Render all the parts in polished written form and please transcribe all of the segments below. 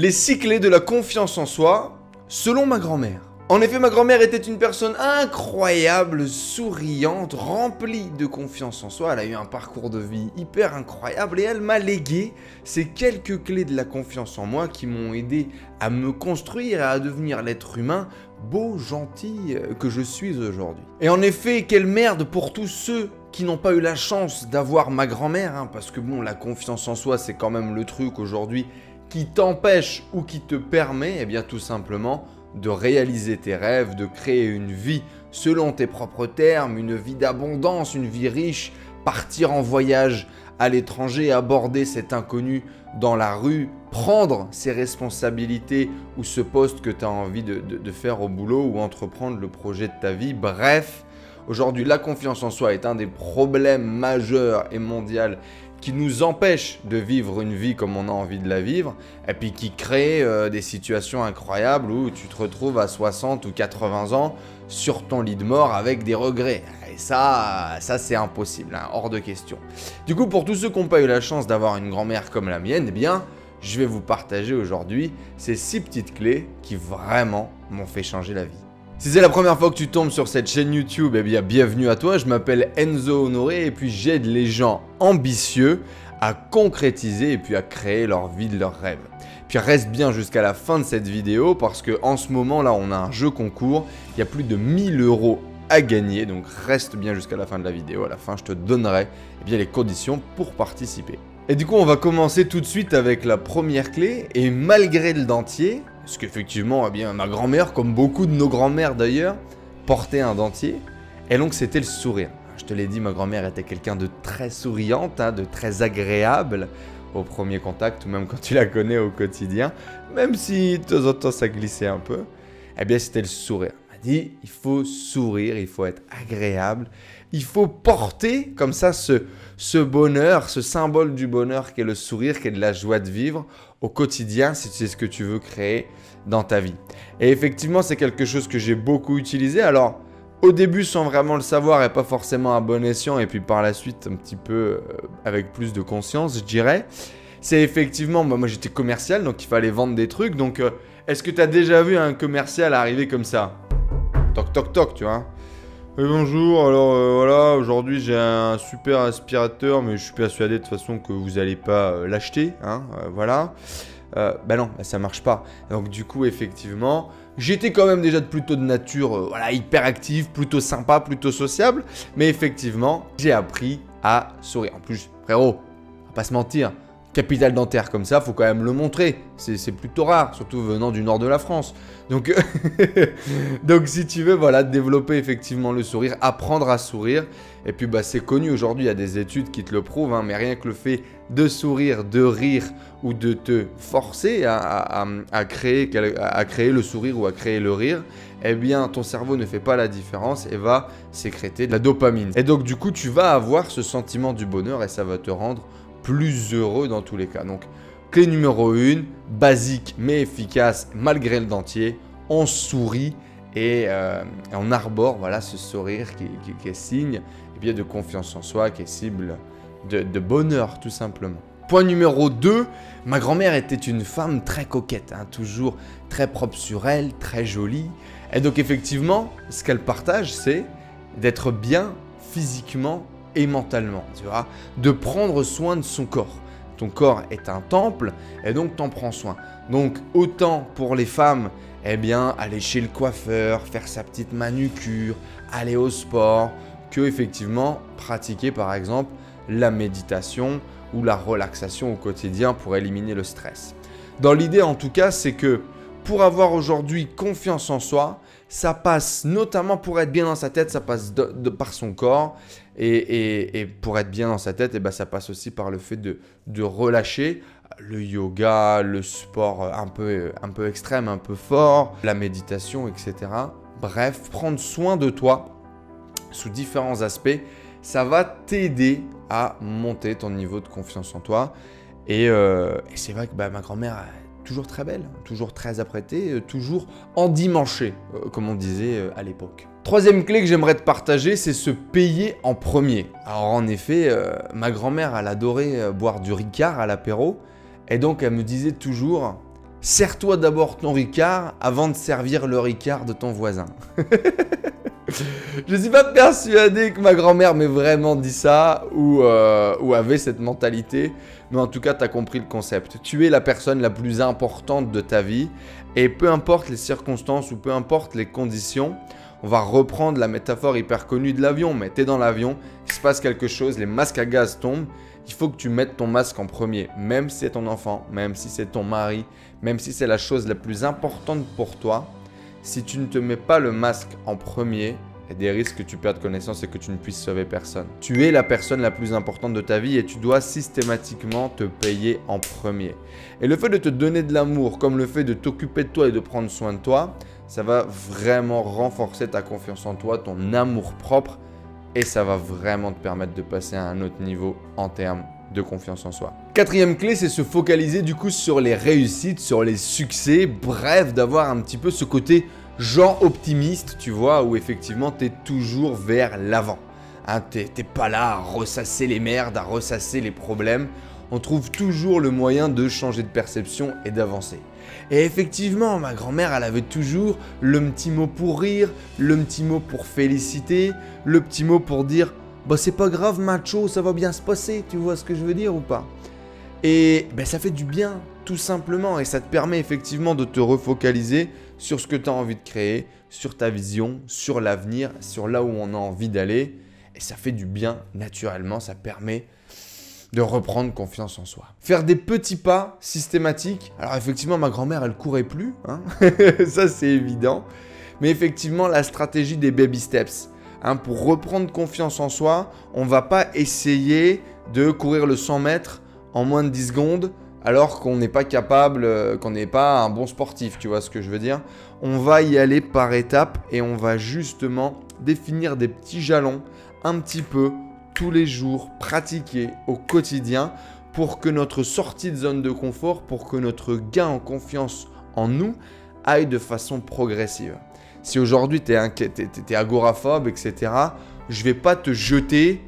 Les 6 clés de la confiance en soi, selon ma grand-mère. En effet, ma grand-mère était une personne incroyable, souriante, remplie de confiance en soi. Elle a eu un parcours de vie hyper incroyable et elle m'a légué ces quelques clés de la confiance en moi qui m'ont aidé à me construire et à devenir l'être humain beau, gentil que je suis aujourd'hui. Et en effet, quelle merde pour tous ceux qui n'ont pas eu la chance d'avoir ma grand-mère, parce que bon, la confiance en soi, c'est quand même le truc aujourd'hui qui t'empêche ou qui te permet, eh bien tout simplement, de réaliser tes rêves, de créer une vie selon tes propres termes, une vie d'abondance, une vie riche, partir en voyage à l'étranger, aborder cet inconnu dans la rue, prendre ses responsabilités ou ce poste que tu as envie de faire au boulot ou entreprendre le projet de ta vie. Bref, aujourd'hui, la confiance en soi est un des problèmes majeurs et mondiaux qui nous empêche de vivre une vie comme on a envie de la vivre et puis qui crée des situations incroyables où tu te retrouves à 60 ou 80 ans sur ton lit de mort avec des regrets. Et ça c'est impossible, hors de question. Du coup, pour tous ceux qui n'ont pas eu la chance d'avoir une grand-mère comme la mienne, eh bien, je vais vous partager aujourd'hui ces 6 petites clés qui vraiment m'ont fait changer la vie. Si c'est la première fois que tu tombes sur cette chaîne YouTube, eh bien bienvenue à toi, je m'appelle Enzo Honoré et puis j'aide les gens ambitieux à concrétiser et puis à créer leur vie de leurs rêves. Puis reste bien jusqu'à la fin de cette vidéo parce qu'en ce moment là on a un jeu concours, il y a plus de 1000 € à gagner, donc reste bien jusqu'à la fin de la vidéo, à la fin je te donnerai les conditions pour participer. Et du coup on va commencer tout de suite avec la première clé et malgré le dentier, parce qu'effectivement, eh bien, ma grand-mère, comme beaucoup de nos grand-mères d'ailleurs, portait un dentier. Et donc, c'était le sourire. Je te l'ai dit, ma grand-mère était quelqu'un de très souriante, de très agréable au premier contact, ou même quand tu la connais au quotidien. Même si de temps en temps, ça glissait un peu. Eh bien, c'était le sourire. Elle m'a dit, il faut sourire, il faut être agréable. Il faut porter comme ça ce bonheur, ce symbole du bonheur qui est le sourire, qui est de la joie de vivre au quotidien si c'est ce que tu veux créer dans ta vie. Et effectivement, c'est quelque chose que j'ai beaucoup utilisé. Alors, au début, sans vraiment le savoir et pas forcément à bon escient, et puis par la suite, un petit peu avec plus de conscience, je dirais. C'est effectivement, moi j'étais commercial, donc il fallait vendre des trucs. Donc, est-ce que tu as déjà vu un commercial arriver comme ça? Toc, toc, toc, tu vois. Bonjour, alors voilà, aujourd'hui j'ai un super aspirateur, mais je suis persuadé de toute façon que vous n'allez pas l'acheter, voilà. Bah non, ça marche pas. Donc du coup, effectivement, j'étais quand même déjà plutôt de nature voilà, hyper active, plutôt sympa, plutôt sociable, mais effectivement, j'ai appris à sourire. En plus, frérot, on va pas se mentir, capital dentaire comme ça, faut quand même le montrer. C'est plutôt rare, surtout venant du nord de la France. Donc, donc si tu veux, voilà, développer effectivement le sourire, apprendre à sourire. Et puis, bah, c'est connu aujourd'hui, il y a des études qui te le prouvent, mais rien que le fait de sourire, de rire ou de te forcer à créer le sourire ou à créer le rire, eh bien, ton cerveau ne fait pas la différence et va sécréter de la dopamine. Et donc, du coup, tu vas avoir ce sentiment du bonheur et ça va te rendre plus heureux dans tous les cas. Donc, clé numéro 1, basique mais efficace malgré le dentier, on sourit et on arbore voilà, ce sourire qui est signe de confiance en soi, qui est cible de bonheur tout simplement. Point numéro 2, ma grand-mère était une femme très coquette, toujours très propre sur elle, très jolie. Et donc effectivement, ce qu'elle partage, c'est d'être bien physiquement et mentalement, tu vois, de prendre soin de son corps. Ton corps est un temple et donc t'en prends soin. Donc autant pour les femmes, eh bien aller chez le coiffeur, faire sa petite manucure, aller au sport, que effectivement pratiquer par exemple la méditation ou la relaxation au quotidien pour éliminer le stress. Dans l'idée en tout cas, c'est que pour avoir aujourd'hui confiance en soi, ça passe notamment pour être bien dans sa tête, ça passe par son corps. Et pour être bien dans sa tête, eh ben, ça passe aussi par le fait de relâcher le yoga, le sport un peu extrême, un peu fort, la méditation, etc. Bref, prendre soin de toi sous différents aspects, ça va t'aider à monter ton niveau de confiance en toi. Et c'est vrai que ma grand-mère est toujours très belle, toujours très apprêtée, toujours endimanchée, comme on disait à l'époque. Troisième clé que j'aimerais te partager, c'est se payer en premier. Alors en effet, ma grand-mère, elle adorait boire du Ricard à l'apéro. Et donc elle me disait toujours, Sers-toi d'abord ton Ricard avant de servir le Ricard de ton voisin. Je ne suis pas persuadé que ma grand-mère m'ait vraiment dit ça ou avait cette mentalité. Mais en tout cas, tu as compris le concept. Tu es la personne la plus importante de ta vie. Et peu importe les circonstances ou peu importe les conditions, on va reprendre la métaphore hyper connue de l'avion. Mais tu es dans l'avion, il se passe quelque chose, les masques à gaz tombent. Il faut que tu mettes ton masque en premier. Même si c'est ton enfant, même si c'est ton mari, même si c'est la chose la plus importante pour toi. Si tu ne te mets pas le masque en premier, il y a des risques que tu perdes connaissance et que tu ne puisses sauver personne. Tu es la personne la plus importante de ta vie et tu dois systématiquement te payer en premier. Et le fait de te donner de l'amour, comme le fait de t'occuper de toi et de prendre soin de toi, ça va vraiment renforcer ta confiance en toi, ton amour propre et ça va vraiment te permettre de passer à un autre niveau en termes de confiance en soi. Quatrième clé, c'est se focaliser du coup sur les réussites, sur les succès, bref, d'avoir un petit peu ce côté genre optimiste, tu vois, où effectivement tu es toujours vers l'avant. Hein, t'es pas là à ressasser les merdes, à ressasser les problèmes. On trouve toujours le moyen de changer de perception et d'avancer. Et effectivement, ma grand-mère, elle avait toujours le petit mot pour rire, le petit mot pour féliciter, le petit mot pour dire bah c'est pas grave macho, ça va bien se passer, tu vois ce que je veux dire ou pas? Et ben, ça fait du bien, tout simplement, et ça te permet effectivement de te refocaliser sur ce que tu as envie de créer, sur ta vision, sur l'avenir, sur là où on a envie d'aller. Et ça fait du bien naturellement, ça permet de reprendre confiance en soi. Faire des petits pas systématiques. Alors effectivement, ma grand-mère, elle courait plus, hein ça c'est évident. Mais effectivement, la stratégie des baby steps. Hein, pour reprendre confiance en soi, on ne va pas essayer de courir le 100 mètres en moins de 10 secondes alors qu'on n'est pas capable, qu'on n'est pas un bon sportif, tu vois ce que je veux dire? On va y aller par étapes et on va justement définir des petits jalons un petit peu tous les jours, pratiquer au quotidien pour que notre sortie de zone de confort, pour que notre gain en confiance en nous aille de façon progressive. Si aujourd'hui tu es agoraphobe, etc., je ne vais pas te jeter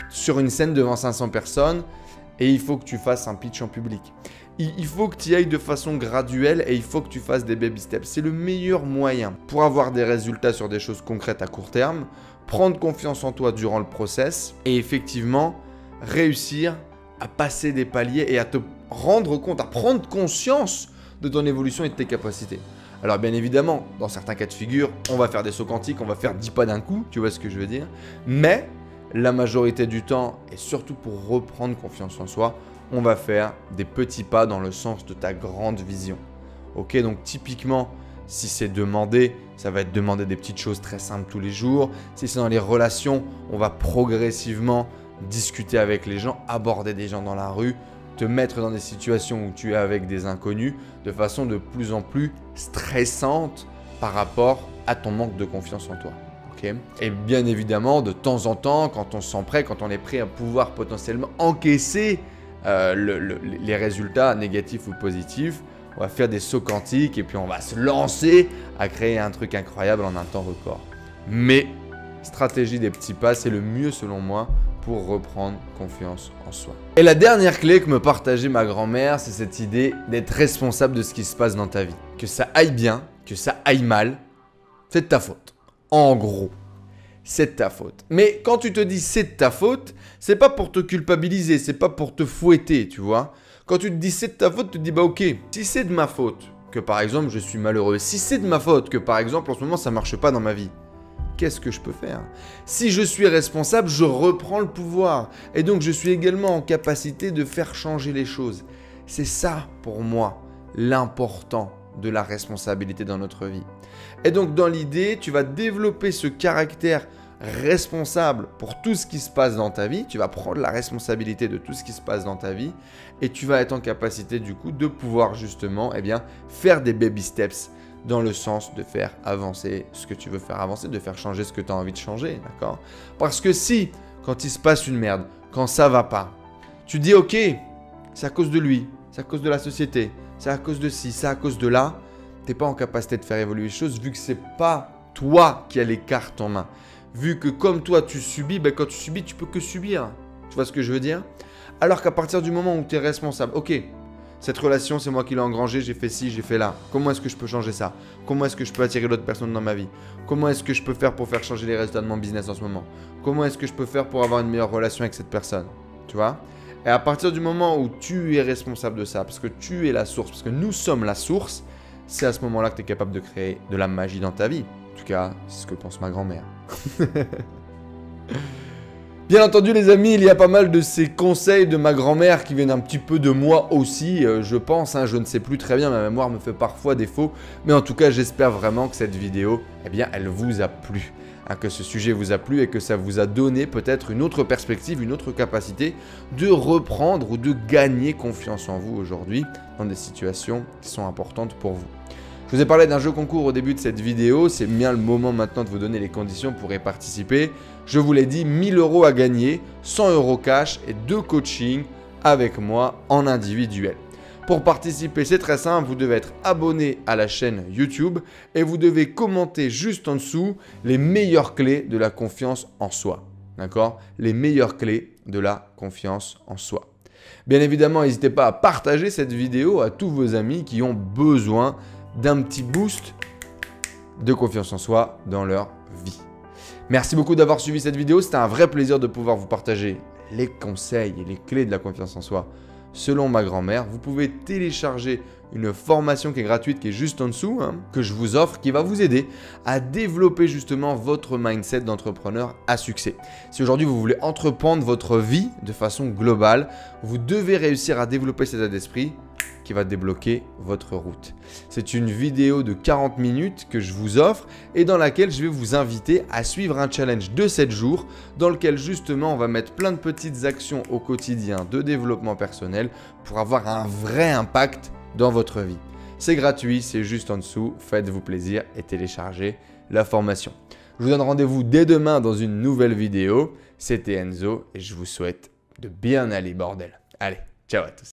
sur une scène devant 500 personnes et il faut que tu fasses un pitch en public. Il faut que tu y ailles de façon graduelle et il faut que tu fasses des baby steps. C'est le meilleur moyen pour avoir des résultats sur des choses concrètes à court terme, prendre confiance en toi durant le process et effectivement réussir à passer des paliers et à te rendre compte, à prendre conscience de ton évolution et de tes capacités. Alors bien évidemment, dans certains cas de figure, on va faire des sauts quantiques, on va faire 10 pas d'un coup, tu vois ce que je veux dire. Mais la majorité du temps, et surtout pour reprendre confiance en soi, on va faire des petits pas dans le sens de ta grande vision. Ok, donc typiquement, si c'est demander, ça va être demander des petites choses très simples tous les jours. Si c'est dans les relations, on va progressivement discuter avec les gens, aborder des gens dans la rue, te mettre dans des situations où tu es avec des inconnus de façon de plus en plus stressante par rapport à ton manque de confiance en toi. Okay. Et bien évidemment, de temps en temps, quand on se sent prêt, quand on est prêt à pouvoir potentiellement encaisser les résultats négatifs ou positifs, on va faire des sauts quantiques et puis on va se lancer à créer un truc incroyable en un temps record. Mais stratégie des petits pas, c'est le mieux selon moi pour reprendre confiance en soi. Et la dernière clé que me partageait ma grand-mère, c'est cette idée d'être responsable de ce qui se passe dans ta vie. Que ça aille bien, que ça aille mal, c'est de ta faute. En gros, c'est de ta faute. Mais quand tu te dis c'est de ta faute, c'est pas pour te culpabiliser, c'est pas pour te fouetter, tu vois. Quand tu te dis c'est de ta faute, tu te dis bah ok, si c'est de ma faute que par exemple je suis malheureux, si c'est de ma faute que par exemple en ce moment ça marche pas dans ma vie, qu'est-ce que je peux faire? Si je suis responsable, je reprends le pouvoir. Et donc je suis également en capacité de faire changer les choses. C'est ça pour moi l'important de la responsabilité dans notre vie. Et donc dans l'idée, tu vas développer ce caractère responsable pour tout ce qui se passe dans ta vie. Tu vas prendre la responsabilité de tout ce qui se passe dans ta vie et tu vas être en capacité du coup de pouvoir justement faire des baby steps dans le sens de faire avancer ce que tu veux faire avancer, de faire changer ce que tu as envie de changer, d'accord? Parce que si, quand il se passe une merde, quand ça va pas, tu dis ok, c'est à cause de lui, c'est à cause de la société, c'est à cause de ci, c'est à cause de là, t'es pas en capacité de faire évoluer les choses vu que c'est pas toi qui as les cartes en main. Vu que comme toi tu subis, quand tu subis, tu peux que subir. Tu vois ce que je veux dire? Alors qu'à partir du moment où tu es responsable, ok, Cette relation, c'est moi qui l'ai engrangée, j'ai fait ci, j'ai fait là. Comment est-ce que je peux changer ça? Comment est-ce que je peux attirer d'autres personnes dans ma vie? Comment est-ce que je peux faire pour faire changer les résultats de mon business en ce moment? Comment est-ce que je peux faire pour avoir une meilleure relation avec cette personne? Tu vois? Et à partir du moment où tu es responsable de ça, parce que tu es la source, parce que nous sommes la source, c'est à ce moment-là que tu es capable de créer de la magie dans ta vie. En tout cas, c'est ce que pense ma grand-mère. Bien entendu les amis, il y a pas mal de ces conseils de ma grand-mère qui viennent un petit peu de moi aussi, je pense, je ne sais plus très bien, ma mémoire me fait parfois défaut, mais en tout cas j'espère vraiment que cette vidéo, eh bien elle vous a plu, que ce sujet vous a plu et que ça vous a donné peut-être une autre perspective, une autre capacité de reprendre ou de gagner confiance en vous aujourd'hui dans des situations qui sont importantes pour vous. Je vous ai parlé d'un jeu concours au début de cette vidéo, c'est bien le moment maintenant de vous donner les conditions pour y participer. Je vous l'ai dit, 1000 € à gagner, 100 € cash et 2 coachings avec moi en individuel. Pour participer, c'est très simple, vous devez être abonné à la chaîne YouTube et vous devez commenter juste en dessous les meilleures clés de la confiance en soi. D'accord? Les meilleures clés de la confiance en soi. Bien évidemment, n'hésitez pas à partager cette vidéo à tous vos amis qui ont besoin d'un petit boost de confiance en soi dans leur vie. Merci beaucoup d'avoir suivi cette vidéo. C'était un vrai plaisir de pouvoir vous partager les conseils et les clés de la confiance en soi selon ma grand-mère. Vous pouvez télécharger une formation qui est gratuite, qui est juste en dessous, que je vous offre, qui va vous aider à développer justement votre mindset d'entrepreneur à succès. Si aujourd'hui vous voulez entreprendre votre vie de façon globale, vous devez réussir à développer cet état d'esprit qui va débloquer votre route. C'est une vidéo de 40 minutes que je vous offre et dans laquelle je vais vous inviter à suivre un challenge de 7 jours dans lequel justement on va mettre plein de petites actions au quotidien de développement personnel pour avoir un vrai impact dans votre vie. C'est gratuit, c'est juste en dessous, faites-vous plaisir et téléchargez la formation. Je vous donne rendez-vous dès demain dans une nouvelle vidéo. C'était Enzo et je vous souhaite de bien aller bordel. Allez, ciao à tous.